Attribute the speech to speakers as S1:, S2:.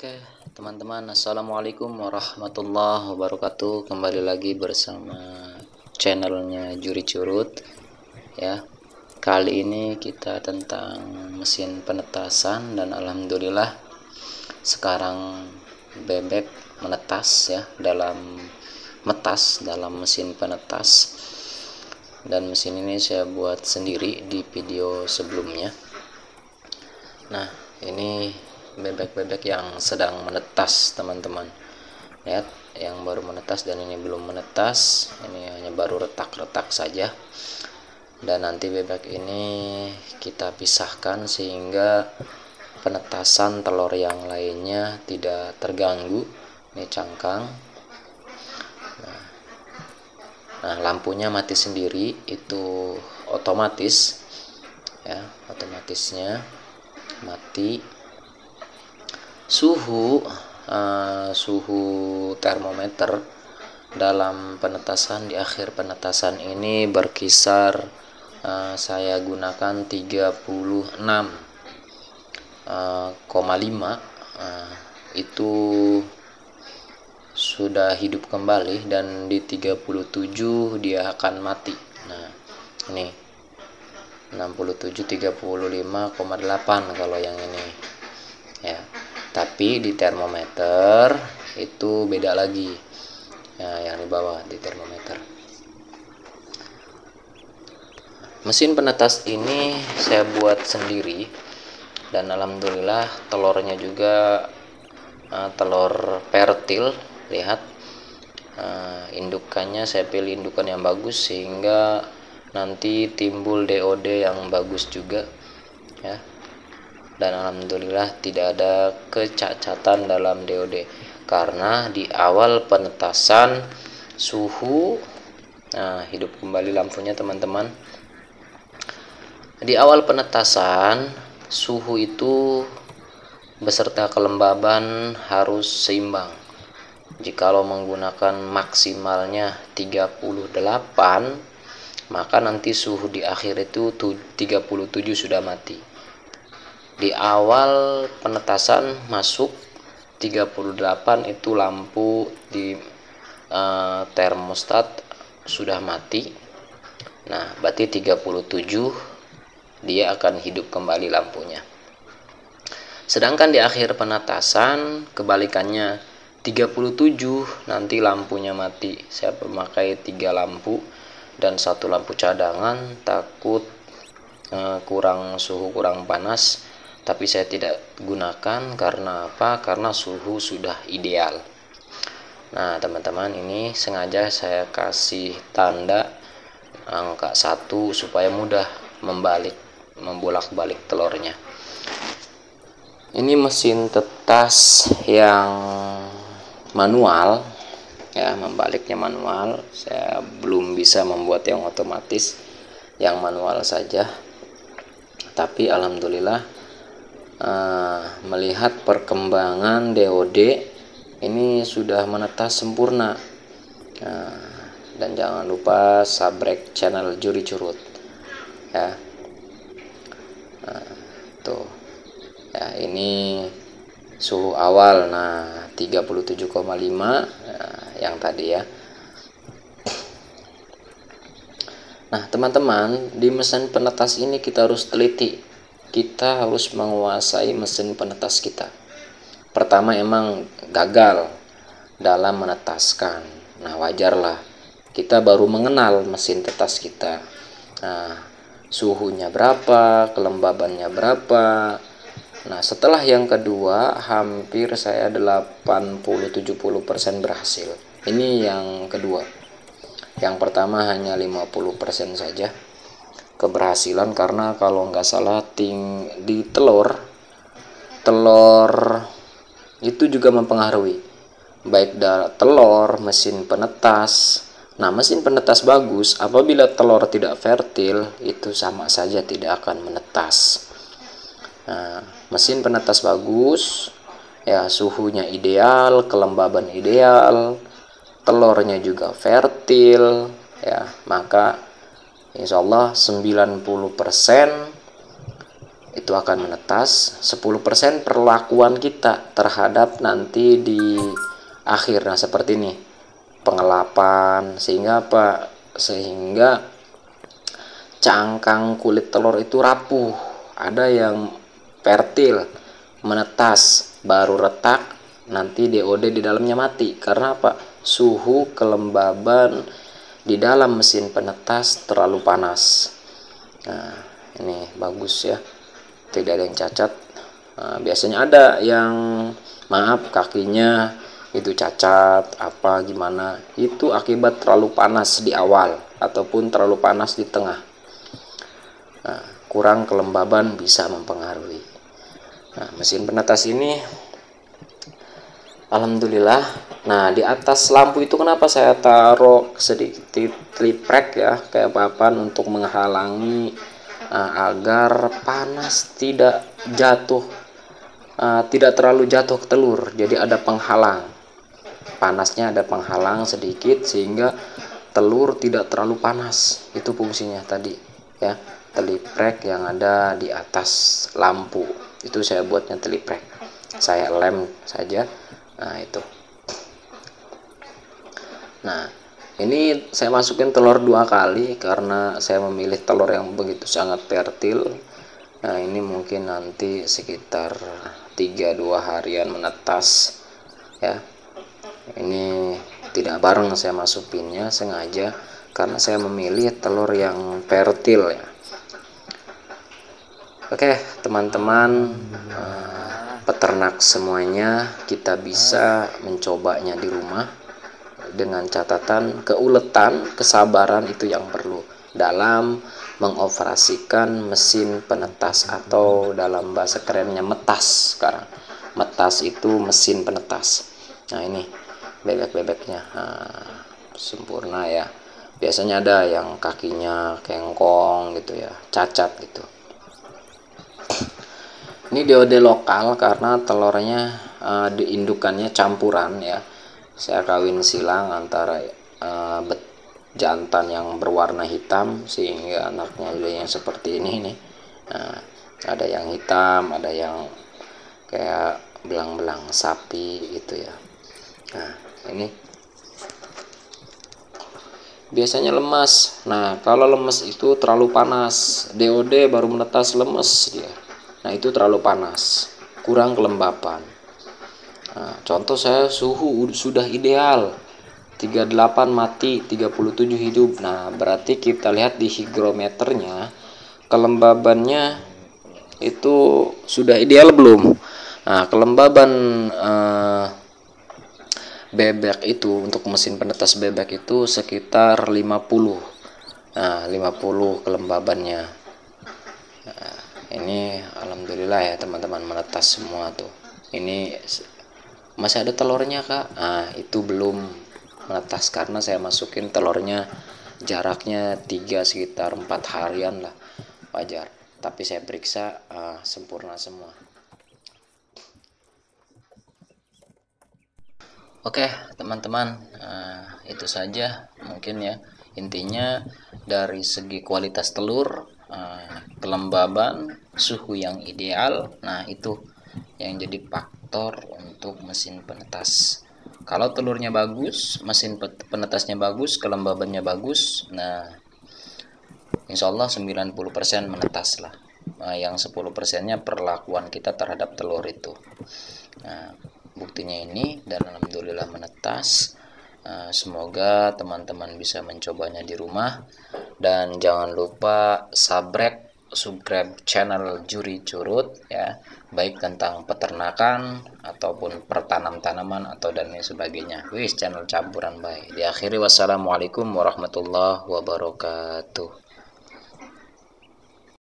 S1: Oke, teman-teman, assalamualaikum warahmatullahi wabarakatuh. Kembali lagi bersama channelnya Juri Curut. Ya, kali ini kita tentang mesin penetasan dan alhamdulillah sekarang bebek menetas ya metas dalam mesin penetas. Dan mesin ini saya buat sendiri di video sebelumnya. Nah, ini bebek-bebek yang sedang menetas, teman-teman. Lihat, yang baru menetas dan ini belum menetas. Ini hanya baru retak-retak saja. Dan nanti bebek ini kita pisahkan sehingga penetasan telur yang lainnya tidak terganggu. Ini cangkang. Nah, lampunya mati sendiri, itu otomatis ya, otomatisnya mati. Suhu termometer dalam penetasan di akhir penetasan ini berkisar saya gunakan 36,5. Itu sudah hidup kembali, dan di 37 dia akan mati. Nah, ini 67 35,8 kalau yang ini ya. Tapi di termometer itu beda lagi ya, yang di bawah di termometer. Mesin penetas ini saya buat sendiri, dan alhamdulillah telurnya juga telur fertil. Lihat, indukannya saya pilih indukan yang bagus sehingga nanti timbul DOD yang bagus juga ya. Dan alhamdulillah tidak ada kecacatan dalam DOD, karena di awal penetasan suhu hidup kembali lampunya, teman-teman. Di awal penetasan suhu itu beserta kelembaban harus seimbang. Jikalau menggunakan maksimalnya 38, maka nanti suhu di akhir itu 37 sudah mati. Di awal penetasan masuk 38, itu lampu di termostat sudah mati. Nah, berarti 37 dia akan hidup kembali lampunya. Sedangkan di akhir penetasan kebalikannya, 37 nanti lampunya mati. Saya memakai 3 lampu dan 1 lampu cadangan, takut suhu kurang panas. Tapi saya tidak gunakan karena apa? Karena suhu sudah ideal. Nah, teman-teman, ini sengaja saya kasih tanda angka 1 supaya mudah membolak-balik telurnya. Ini mesin tetas yang manual ya, membaliknya manual. Saya belum bisa membuat yang otomatis, yang manual saja. Tapi alhamdulillah melihat perkembangan DOD ini sudah menetas sempurna. Dan jangan lupa subscribe channel Juri Curut ya. Tuh ya, ini suhu awal 37,5 yang tadi ya. Nah, teman-teman, di mesin penetas ini kita harus teliti. Kita harus menguasai mesin penetas kita. Pertama, emang gagal dalam menetaskan. Nah, wajarlah, kita baru mengenal mesin tetas kita. Nah, suhunya berapa, kelembabannya berapa. Nah, setelah yang kedua, hampir saya 80-70% berhasil. Ini yang kedua. Yang pertama hanya 50% saja keberhasilan, karena kalau nggak salah di telur itu juga mempengaruhi, baik telur, mesin penetas. Nah, mesin penetas bagus, apabila telur tidak fertil, itu sama saja tidak akan menetas. Nah, mesin penetas bagus ya, suhunya ideal, kelembaban ideal, telurnya juga fertil ya, maka insyaallah 90% itu akan menetas. 10% perlakuan kita terhadap nanti di akhir. Nah seperti ini, pengelapan, sehingga apa, sehingga cangkang kulit telur itu rapuh. Ada yang fertil, menetas, baru retak, nanti DOD di dalamnya mati. Karena apa? Suhu kelembaban di dalam mesin penetas terlalu panas. Nah ini bagus ya, tidak ada yang cacat. Nah, biasanya ada yang maaf kakinya itu cacat apa gimana, itu akibat terlalu panas di awal ataupun terlalu panas di tengah. Nah, kurang kelembaban bisa mempengaruhi. Nah, mesin penetas ini alhamdulillah. Nah, di atas lampu itu kenapa saya taruh sedikit triplek ya, kayak papan untuk menghalangi agar panas tidak jatuh, tidak terlalu jatuh ke telur. Jadi ada penghalang, panasnya ada penghalang sedikit sehingga telur tidak terlalu panas. Itu fungsinya tadi ya, teliprek yang ada di atas lampu itu saya buatnya teliprek, saya lem saja. Nah itu. Nah ini saya masukin telur 2 kali karena saya memilih telur yang begitu sangat fertil. Nah ini mungkin nanti sekitar 3-2 harian menetas ya. Ini tidak bareng saya masukinnya, sengaja karena saya memilih telur yang fertil ya. Oke teman-teman, peternak semuanya, kita bisa mencobanya di rumah dengan catatan keuletan, kesabaran itu yang perlu dalam mengoperasikan mesin penetas, atau dalam bahasa kerennya metas. Sekarang metas itu mesin penetas. Nah ini bebek-bebeknya sempurna ya. Biasanya ada yang kakinya kengkong gitu ya, cacat gitu. Ini DOD lokal karena telurnya diindukannya campuran ya. Saya kawin silang antara jantan yang berwarna hitam sehingga anaknya yang seperti ini nih. Nah, ada yang hitam, ada yang kayak belang-belang sapi gitu ya. Nah, ini biasanya lemas. Nah, kalau lemes itu terlalu panas. DOD baru menetas lemes dia. Nah, itu terlalu panas, kurang kelembapan. Nah, contoh saya suhu sudah ideal 38 mati, 37 hidup. Nah berarti kita lihat di hygrometernya kelembabannya itu sudah ideal belum. Nah kelembaban bebek itu untuk mesin penetas bebek itu sekitar 50. Nah 50 kelembabannya. Nah, ini alhamdulillah ya teman-teman, menetas semua tuh. Ini masih ada telurnya kak. Nah itu belum menetas karena saya masukin telurnya jaraknya 3 sekitar 4 harian lah, wajar. Tapi saya periksa sempurna semua. Oke teman-teman, itu saja mungkin ya. Intinya dari segi kualitas telur, kelembaban, suhu yang ideal, nah itu yang jadi faktor untuk mesin penetas. Kalau telurnya bagus, mesin penetasnya bagus, kelembabannya bagus, nah insya Allah 90% menetas lah. Nah, yang 10%-nya perlakuan kita terhadap telur itu. Nah, buktinya ini dan alhamdulillah menetas. Semoga teman-teman bisa mencobanya di rumah, dan jangan lupa subscribe channel Juri Curut ya, baik tentang peternakan ataupun pertanam-tanaman atau dan lain sebagainya. Channel campuran baik. Diakhiri wassalamualaikum warahmatullahi wabarakatuh.